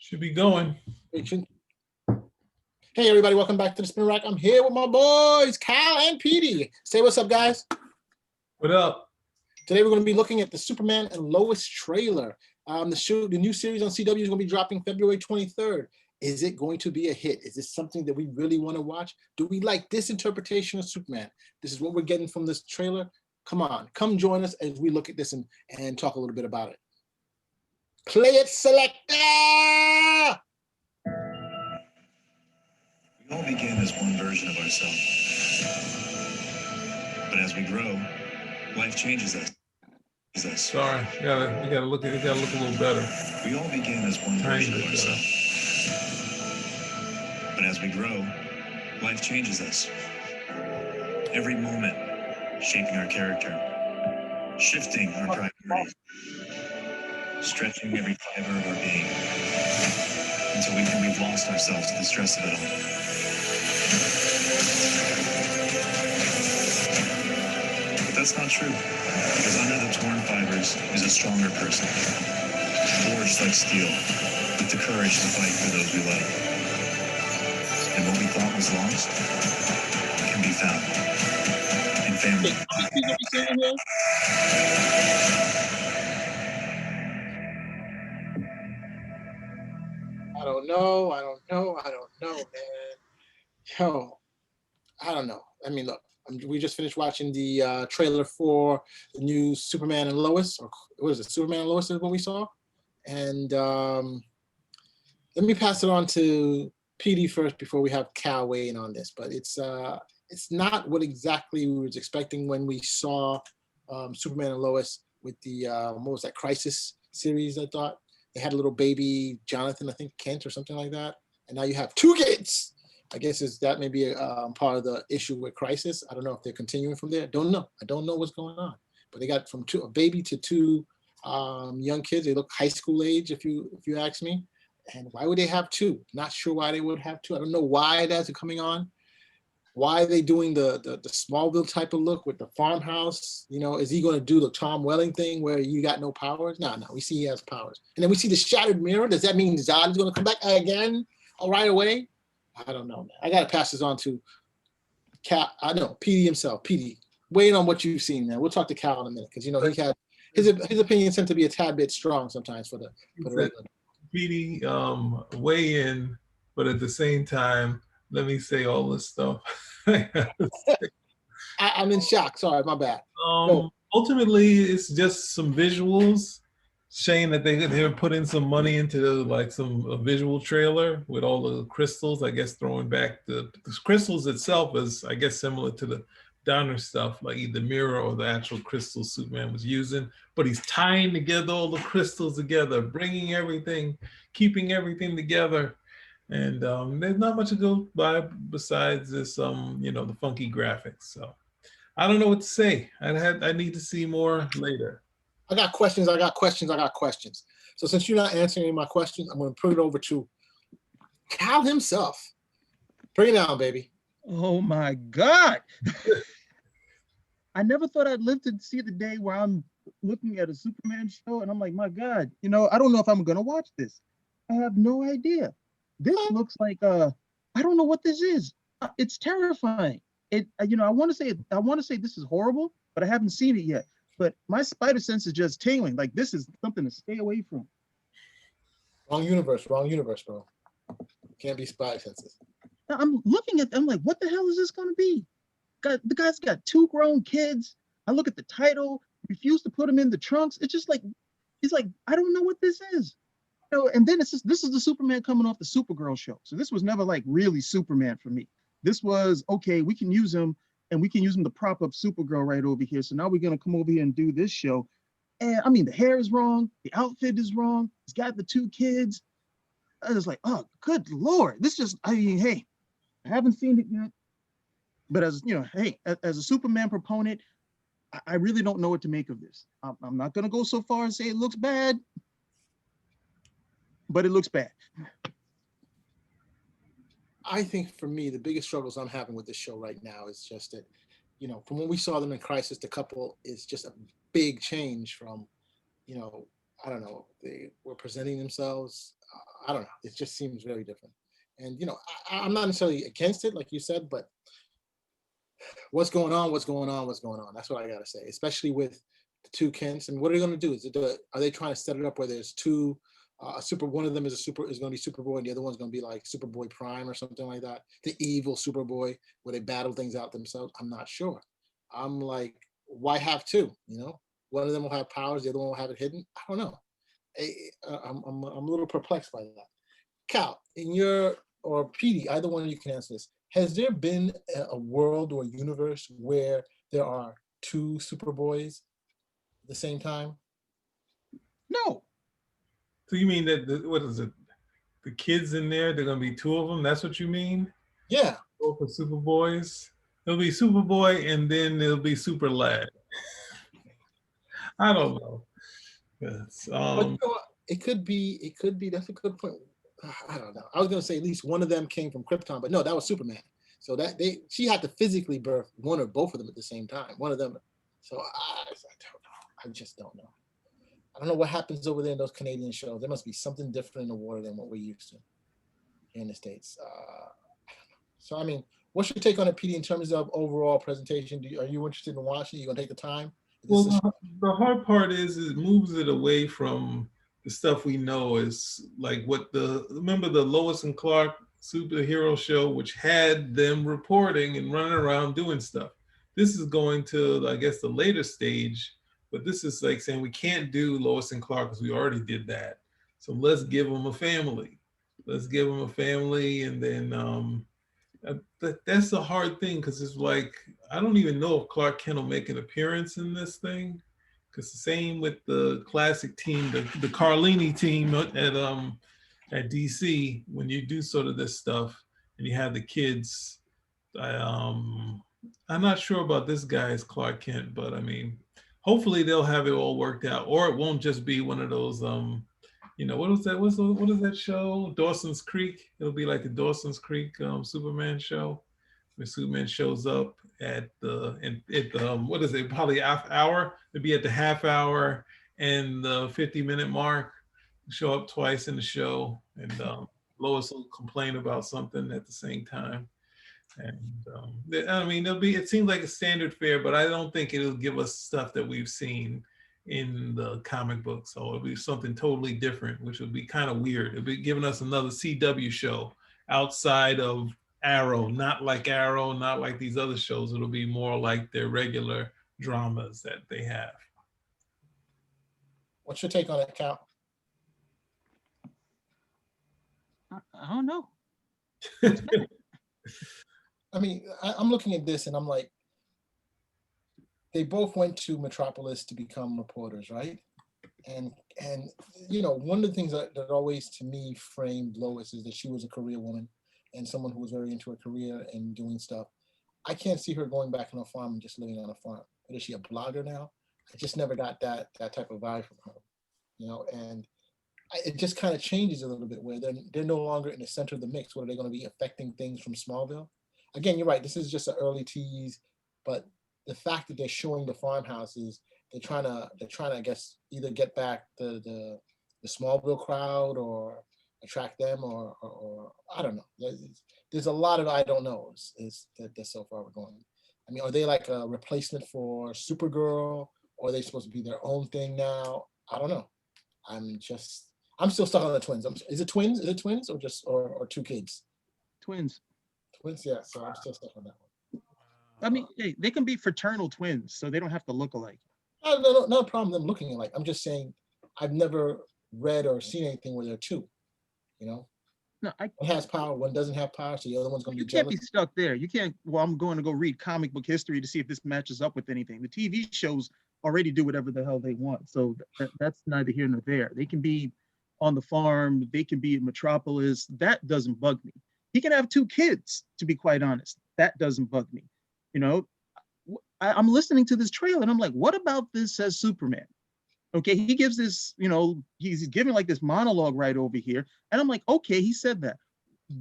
Should be going. Hey everybody, welcome back to the Spin Rack. I'm here with my boys, Cal and Petey. Say what's up, guys. What up? Today we're going to be looking at the Superman and Lois trailer. The new series on CW is going to be dropping February 23rd. Is it going to be a hit? Is this something that we really want to watch? Do we like this interpretation of Superman? This is what we're getting from this trailer. Come on, come join us as we look at this and talk a little bit about it. Play it, selector! We all begin as one version of ourselves. But as we grow, life changes us. Sorry, you gotta look a little better. We all begin as one version of ourselves. But as we grow, life changes us. Every moment shaping our character, shifting our priorities, stretching every fiber of our being until we think we've lost ourselves to the stress of it all. But that's not true, because under the torn fibers is a stronger person, forged like steel, with the courage to fight for those we love. And what we thought was lost can be found in family. I don't know, man. Yo, I don't know. I mean, look, we just finished watching the trailer for the new Superman and Lois, or what is it? Superman and Lois is what we saw. And let me pass it on to PD first before we have Cal weigh in on this. But it's not what exactly we was expecting when we saw Superman and Lois with the what was that, Crisis series. I thought they had a little baby Jonathan, I think Kent or something like that, and now you have two kids. I guess that may be part of the issue with Crisis. I don't know if they're continuing from there. I don't know what's going on. But they got from a baby to two young kids. They look high school age, if you ask me. And why would they have two? Not sure why they would have two. I don't know why that's coming on. Why are they doing the Smallville type of look with the farmhouse? You know, is he going to do the Tom Welling thing where you got no powers? No, we see he has powers. And then we see the shattered mirror. Does that mean Zod is going to come back again right away? I don't know, man. I got to pass this on to Cal. I know, PD himself. PD, weigh in on what you've seen, man. We'll talk to Cal in a minute because, you know, he had his opinions tend to be a tad bit strong sometimes for the regular. PD, weigh in, but at the same time, let me say all this stuff. I'm in shock. Sorry, my bad. Ultimately, it's just some visuals. Shame that they're putting some money into like a visual trailer with all the crystals. I guess throwing back the crystals itself is, I guess, similar to the Donner stuff, like either mirror or the actual crystals Superman was using. But he's tying together all the crystals together, bringing everything, keeping everything together. And there's not much to go by besides this, the funky graphics. So I don't know what to say. I need to see more later. I got questions. So since you're not answering my questions, I'm going to put it over to Cal himself. Bring it down, baby. Oh my God. I never thought I'd live to see the day where I'm looking at a Superman show and I'm like, my God, I don't know if I'm going to watch this. I have no idea. This looks like I don't know what this is. It's terrifying. I want to say this is horrible, but I haven't seen it yet. But my spider sense is just tingling. Like, this is something to stay away from. Wrong universe, bro. Can't be spider senses. Now, I'm looking at them like, what the hell is this going to be? The guy's got two grown kids. I look at the title, refuse to put them in the trunks. It's just like, he's like, I don't know what this is. And then this is the Superman coming off the Supergirl show. So this was never like really Superman for me. This was, okay, we can use him and we can use him to prop up Supergirl right over here. So now we're going to come over here and do this show. And I mean, the hair is wrong. The outfit is wrong. He's got the two kids. I was like, oh, good Lord. Hey, I haven't seen it yet. But as a Superman proponent, I really don't know what to make of this. I'm not going to go so far and say it looks bad, but it looks bad. I think for me, the biggest struggles I'm having with this show right now is just that, from when we saw them in Crisis, the couple is just a big change from, I don't know, they were presenting themselves. I don't know. It just seems very different. And you know, I'm not necessarily against it, like you said, but what's going on? What's going on? What's going on? That's what I gotta say. Especially with the two Kents. I mean, what are they going to do? Are they trying to set it up where there's two? One of them is going to be Superboy, and the other one's going to be like Superboy Prime or something like that. The evil Superboy, where they battle things out themselves. I'm not sure. I'm like, why have two? You know, one of them will have powers, the other one will have it hidden. I don't know. I'm a little perplexed by that. Cal, in your or PD, either one of you can answer this. Has there been a world or universe where there are two Superboys at the same time? No. So you mean that what is it? The kids in there, they're gonna be two of them. That's what you mean? Yeah. Both are Superboys. It'll be Superboy, and then it'll be Super Lad. I don't know. Yes. But you know what? It could be. That's a good point. I don't know. I was gonna say at least one of them came from Krypton, but no, that was Superman. So she had to physically birth one or both of them at the same time. One of them. So I don't know. I just don't know. I don't know what happens over there in those Canadian shows. There must be something different in the water than what we're used to here in the States. So I mean, what's your take on it, PD, in terms of overall presentation? Are you interested in watching? You gonna take the time? Well, the hard part is it moves it away from the stuff we know is like remember the Lois and Clark superhero show, which had them reporting and running around doing stuff. This is going to, I guess, the later stage, but this is like saying we can't do Lois and Clark because we already did that. So let's give them a family. Let's give them a family, and then that's the hard thing because it's like I don't even know if Clark Kent will make an appearance in this thing. Because the same with the classic team, the Carlini team at DC, when you do sort of this stuff and you have the kids, I'm not sure about this guy's Clark Kent, but I mean, hopefully they'll have it all worked out, or it won't just be one of those what was that? What is that show? Dawson's Creek. It'll be like the Dawson's Creek Superman show, where Superman shows up at what is it? Probably half hour. It'd be at the half hour and the 50-minute mark. Show up twice in the show, and Lois will complain about something at the same time. And I mean, it seems like a standard fare, but I don't think it'll give us stuff that we've seen in the comic book. So it'll be something totally different, which would be kind of weird. It'll be giving us another CW show outside of Arrow, not like Arrow, not like these other shows. It'll be more like their regular dramas that they have. What's your take on it, Cal? I don't know. I mean, I'm looking at this and I'm like, they both went to Metropolis to become reporters, right? And you know, one of the things that always to me framed Lois is that she was a career woman and someone who was very into her career and doing stuff. I can't see her going back on a farm and just living on a farm. But is she a blogger now? I just never got that type of vibe from her, you know. And it just kind of changes a little bit where they're no longer in the center of the mix. What are they going to be affecting things from Smallville? Again, you're right. This is just an early tease, but the fact that they're showing the farmhouses, they're trying to, I guess, either get back the Smallville crowd or attract them, or I don't know. There's a lot of I don't knows that so far we're going. I mean, are they like a replacement for Supergirl, or are they supposed to be their own thing now? I don't know. I'm still stuck on the twins. Is it twins? Is it twins or just or two kids? Twins. Twins, yeah. So I'm still stuck on that one. I mean, hey, they can be fraternal twins, so they don't have to look alike. No, not a problem them looking alike. I'm just saying I've never read or seen anything where they're two. You know, No, one has power, one doesn't have power, so the other one's going to be you can't jealous. be stuck there. You can't. Well, I'm going to go read comic book history to see if this matches up with anything. The TV shows already do whatever the hell they want, so that's neither here nor there. They can be on the farm. They can be in Metropolis. That doesn't bug me. He can have two kids, to be quite honest. That doesn't bug me. You know, I'm listening to this trailer and I'm like, what about this says Superman? Okay, he gives this, you know, he's giving like this monologue right over here. And I'm like, okay, he said that.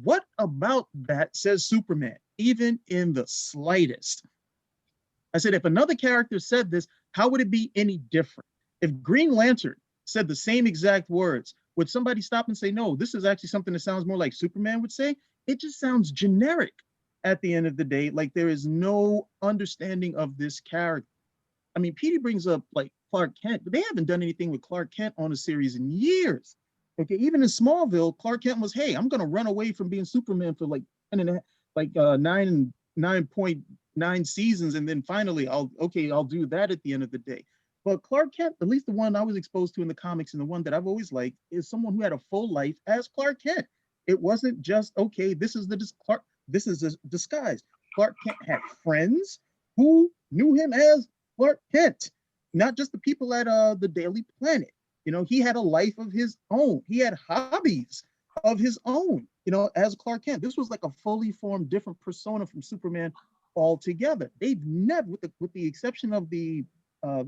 What about that says Superman, even in the slightest? I said, if another character said this, how would it be any different? If Green Lantern said the same exact words, would somebody stop and say, no, this is actually something that sounds more like Superman would say? It just sounds generic at the end of the day. Like there is no understanding of this character. I mean, Petey brings up like Clark Kent, but they haven't done anything with Clark Kent on a series in years. Okay, even in Smallville, Clark Kent was, hey, I'm gonna run away from being Superman for like 9.9 seasons, and then finally I'll do that at the end of the day. But Clark Kent, at least the one I was exposed to in the comics and the one that I've always liked, is someone who had a full life as Clark Kent. It wasn't just, okay, this is a disguise. Clark Kent had friends who knew him as Clark Kent, not just the people at the Daily Planet. You know, he had a life of his own. He had hobbies of his own, you know, as Clark Kent. This was like a fully formed different persona from Superman altogether. They've never, with the exception of the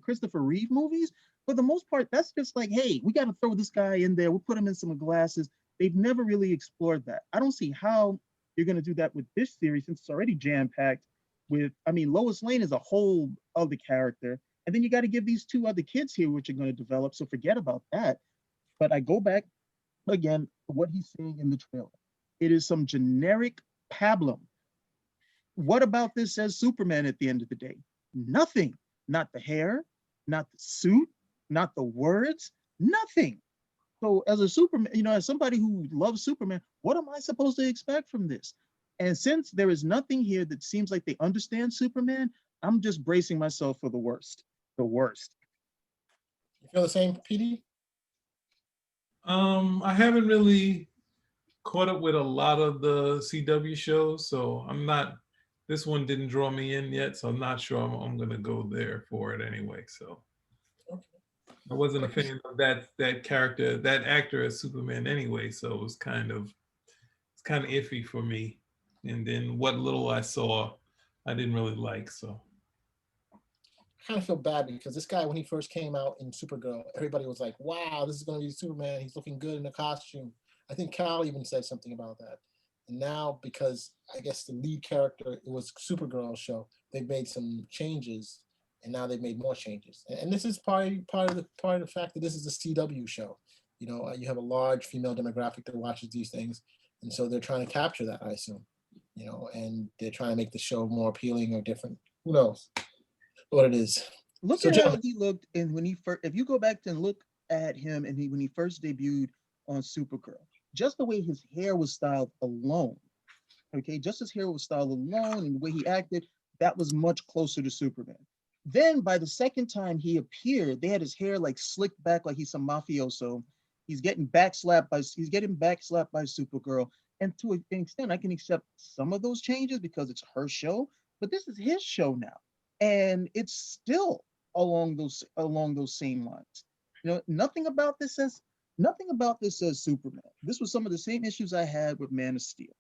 Christopher Reeve movies, for the most part, that's just like, hey, we got to throw this guy in there. We'll put him in some glasses. They've never really explored that. I don't see how you're going to do that with this series since it's already jam-packed with, I mean, Lois Lane is a whole other character. And then you got to give these two other kids here, which are going to develop. So forget about that. But I go back again to what he's saying in the trailer. It is some generic pablum. What about this says Superman at the end of the day? Nothing. Not the hair, not the suit, not the words, nothing. So as a Superman, you know, as somebody who loves Superman, what am I supposed to expect from this? And since there is nothing here that seems like they understand Superman, I'm just bracing myself for the worst. The worst. You feel the same, PD? I haven't really caught up with a lot of the CW shows, so I'm not. This one didn't draw me in yet, so I'm not sure I'm gonna go there for it anyway. So I wasn't a fan of that character, that actor as Superman anyway. So it was kind of iffy for me. And then what little I saw, I didn't really like. So I kind of feel bad because this guy, when he first came out in Supergirl, everybody was like, wow, this is going to be Superman. He's looking good in the costume. I think Cal even said something about that. And now, because I guess the lead character, it was Supergirl's show, they've made some changes, and now they've made more changes. And this is part of the fact that this is a CW show. You know, you have a large female demographic that watches these things, and so they're trying to capture that, I assume. You know, and they're trying to make the show more appealing or different. Who knows what it is? Look So, at how gentlemen, he looked, and when he first, if you go back and look at him, and when he first debuted on Supergirl, just the way his hair was styled alone, okay, just his hair was styled alone, and the way he acted, that was much closer to Superman. Then by the second time he appeared, they had his hair like slicked back like he's some mafioso. He's getting backslapped by Supergirl. And to an extent, I can accept some of those changes because it's her show, but this is his show now. And it's still along those same lines. You know, nothing about this says Superman. This was some of the same issues I had with Man of Steel.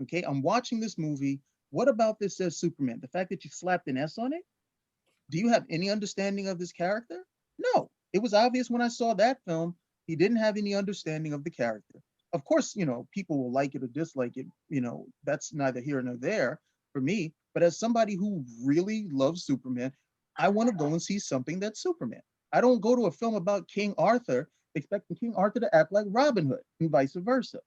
Okay, I'm watching this movie. What about this says Superman? The fact that you slapped an S on it? Do you have any understanding of this character? No. It was obvious when I saw that film, he didn't have any understanding of the character. Of course, you know, people will like it or dislike it. You know, that's neither here nor there for me. But as somebody who really loves Superman, I want to go and see something that's Superman. I don't go to a film about King Arthur expecting King Arthur to act like Robin Hood and vice versa.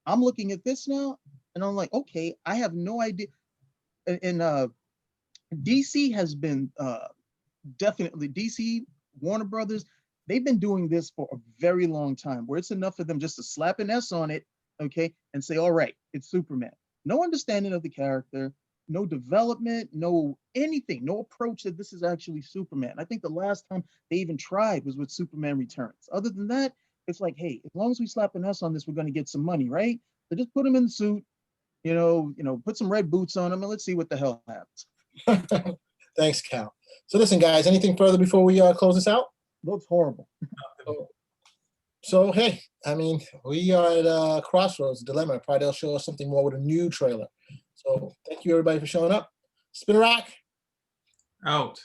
I'm looking at this now and I'm like, okay, I have no idea. And DC has been definitely, DC, Warner Brothers, they've been doing this for a very long time, where it's enough for them just to slap an S on it, okay, and say, all right, it's Superman. No understanding of the character, no development, no anything, no approach that this is actually Superman. I think the last time they even tried was with Superman Returns. Other than that, it's like, hey, as long as we slap an S on this, we're going to get some money, right? So just put him in the suit, you know, put some red boots on him, and let's see what the hell happens. thanks, Cal. So listen, guys, anything further before we close this out? Looks horrible. So, hey, I mean, we are at a crossroads, dilemma. Probably they'll show us something more with a new trailer. So thank you, everybody, for showing up. Spin a rock. out.